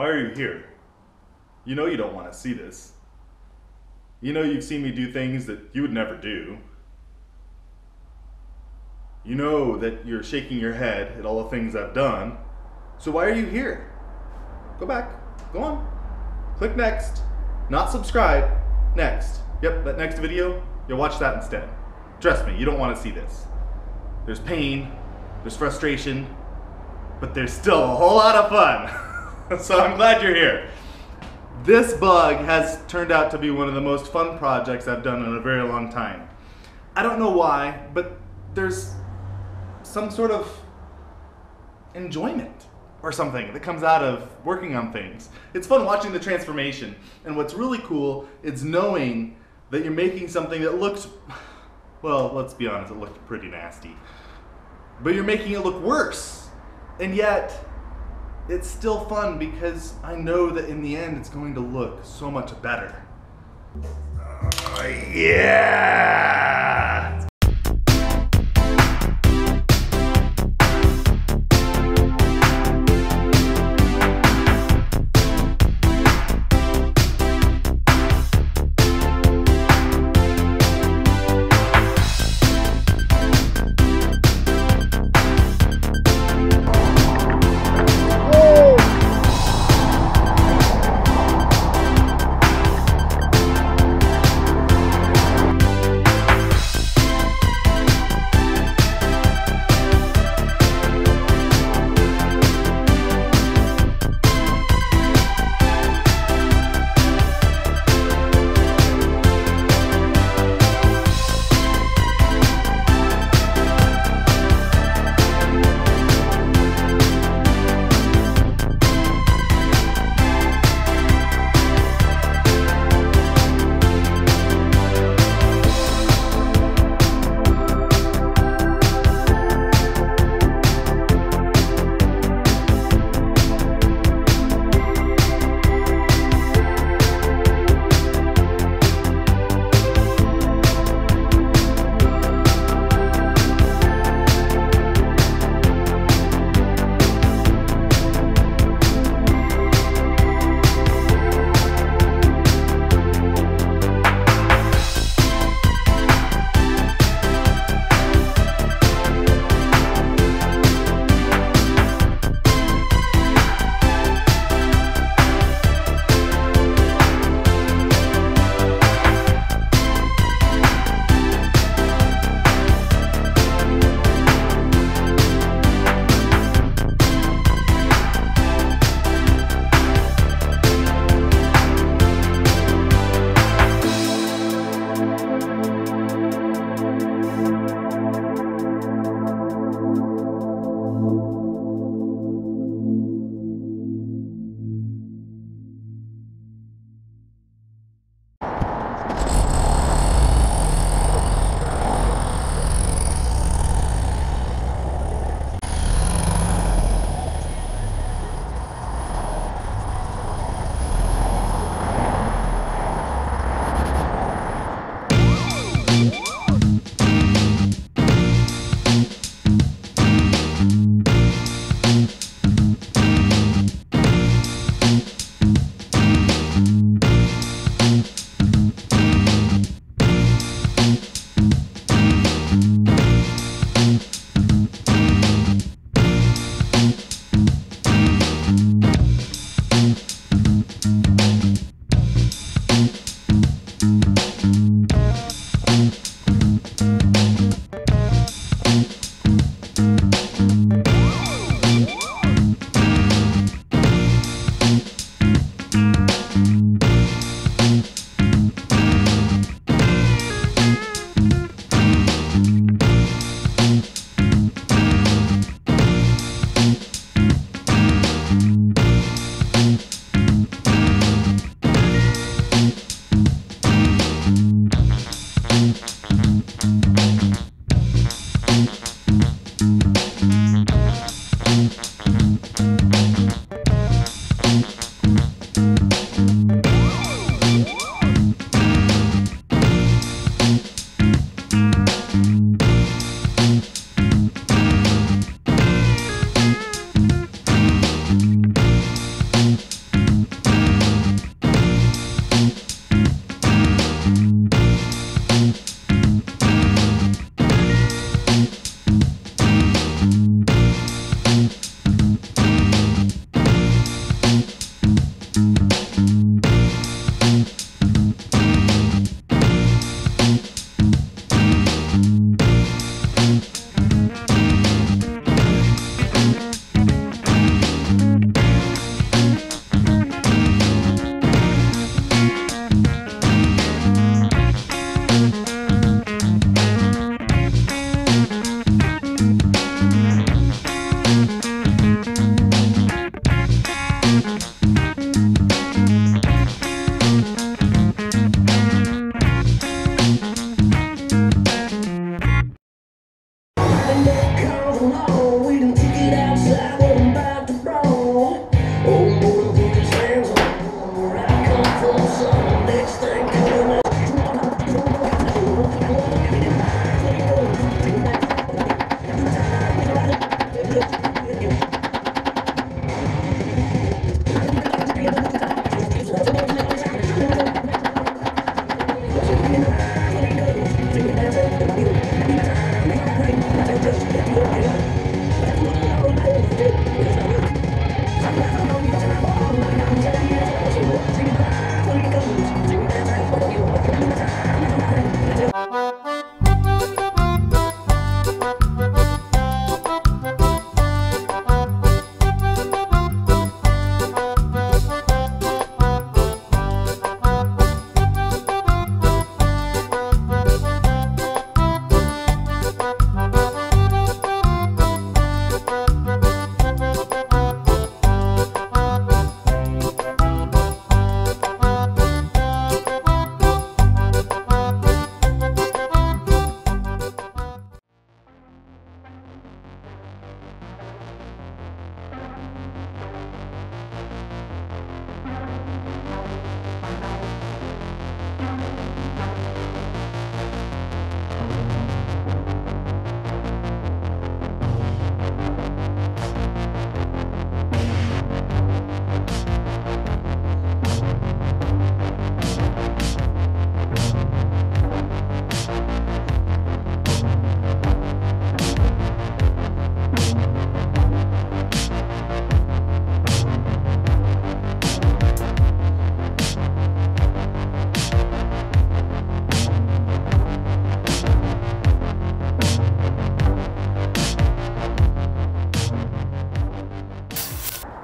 Why are you here? You know you don't want to see this. You know you've seen me do things that you would never do. You know that you're shaking your head at all the things I've done. So why are you here? Go back. Go on. Click next. Not subscribe. Next. Yep, that next video, you'll watch that instead. Trust me, you don't want to see this. There's pain, there's frustration, but there's still a whole lot of fun. So I'm glad you're here. This bug has turned out to be one of the most fun projects I've done in a very long time. I don't know why, but there's some sort of enjoyment or something that comes out of working on things. It's fun watching the transformation, and what's really cool is knowing that you're making something that looks, well, let's be honest, it looked pretty nasty. But you're making it look worse, and yet it's still fun because I know that in the end it's going to look so much better. Yeah!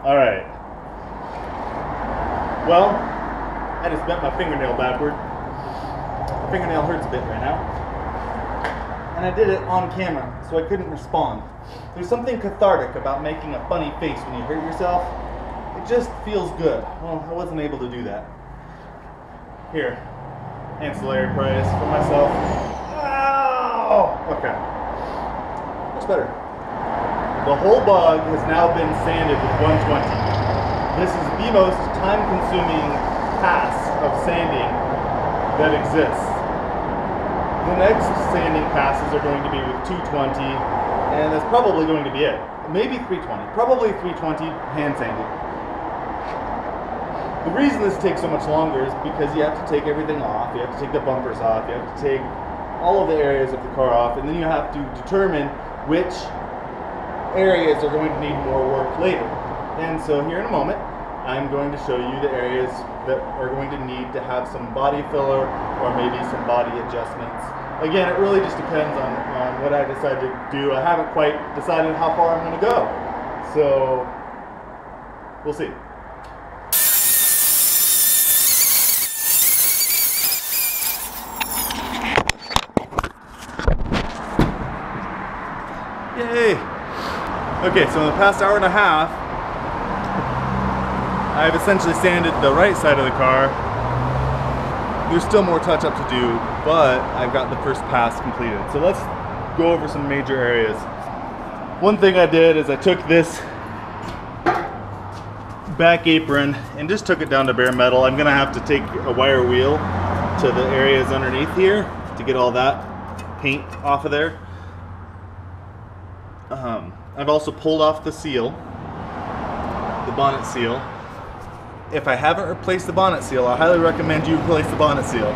All right. Well, I just bent my fingernail backward. My fingernail hurts a bit right now. And I did it on camera, so I couldn't respond. There's something cathartic about making a funny face when you hurt yourself. It just feels good. Well, I wasn't able to do that. Here, ancillary price for myself. Ow! Okay. Much better. The whole bug has now been sanded with 120. This is the most time-consuming pass of sanding that exists. The next sanding passes are going to be with 220, and that's probably going to be it. Maybe 320. Probably 320 hand sanded. The reason this takes so much longer is because you have to take everything off. You have to take the bumpers off. You have to take all of the areas of the car off, and then you have to determine which areas are going to need more work later. And so here in a moment, I'm going to show you the areas that are going to need to have some body filler or maybe some body adjustments. Again, it really just depends on what I decide to do. I haven't quite decided how far I'm going to go. So we'll see. Yay! Okay, so in the past hour and a half, I've essentially sanded the right side of the car. There's still more touch-up to do, but I've got the first pass completed. So let's go over some major areas. One thing I did is I took this back apron and just took it down to bare metal. I'm gonna have to take a wire wheel to the areas underneath here to get all that paint off of there. I've also pulled off the seal, the bonnet seal. If I haven't replaced the bonnet seal, I highly recommend you replace the bonnet seal.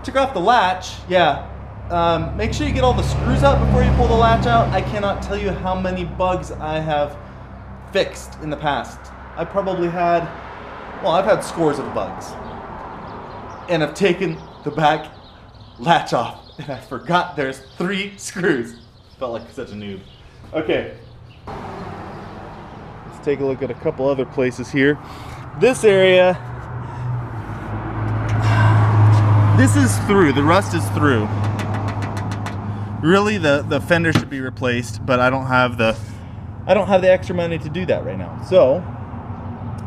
Took off the latch, yeah. Make sure you get all the screws out before you pull the latch out. I cannot tell you how many bugs I have fixed in the past. I probably had, well, I've had scores of bugs. And I've taken the back latch off. And I forgot there's 3 screws. Felt like such a noob. Okay. Let's take a look at a couple other places here. This area, this is through. The rust is through. Really, the fender should be replaced, but I don't have the extra money to do that right now. So,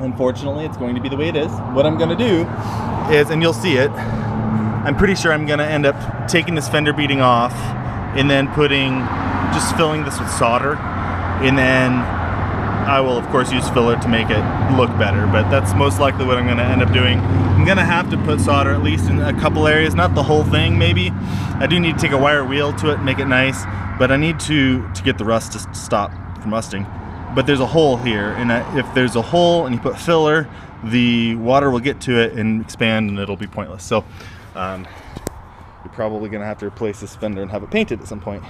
unfortunately, it's going to be the way it is. What I'm going to do is, and you'll see it, I'm pretty sure I'm going to end up taking this fender beading off and then just filling this with solder, and then I will of course use filler to make it look better, but that's most likely what I'm going to end up doing. I'm going to have to put solder at least in a couple areas, not the whole thing maybe. I do need to take a wire wheel to it and make it nice, but I need to get the rust to stop from rusting. But there's a hole here, and if there's a hole and you put filler, the water will get to it and expand and it'll be pointless. So you're probably going to have to replace this fender and have it painted at some point.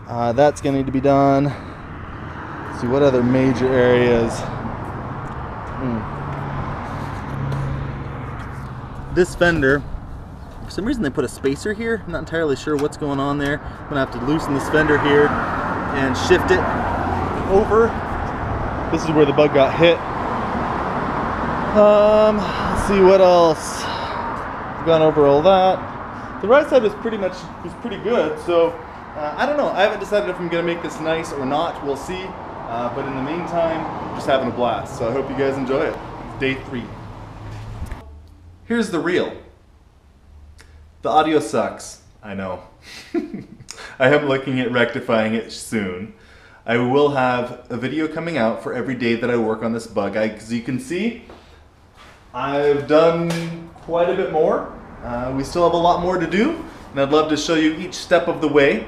That's going to need to be done. Let's see what other major areas. This fender, for some reason they put a spacer here. I'm not entirely sure what's going on there. I'm going to have to loosen this fender here and shift it over. This is where the bug got hit. Let's see what else. I've gone over all that. The right side was pretty good, so I don't know. I haven't decided if I'm going to make this nice or not. We'll see. But in the meantime, I'm just having a blast. So I hope you guys enjoy it. It's day 3. Here's the reel. The audio sucks. I know. I am looking at rectifying it soon. I will have a video coming out for every day that I work on this bug. As you can see, I've done quite a bit more. We still have a lot more to do, and I'd love to show you each step of the way.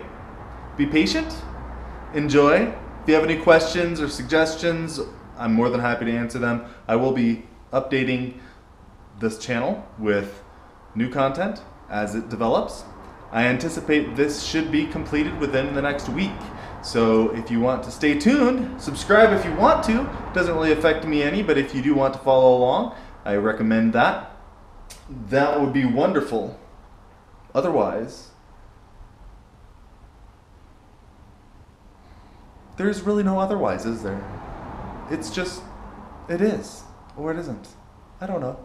Be patient, enjoy. If you have any questions or suggestions, I'm more than happy to answer them. I will be updating this channel with new content as it develops. I anticipate this should be completed within the next week. So if you want to stay tuned, subscribe if you want to. It doesn't really affect me any, but if you do want to follow along, I recommend that. That would be wonderful. Otherwise, There's really no otherwise, is there? It's just, it is, or it isn't. I don't know.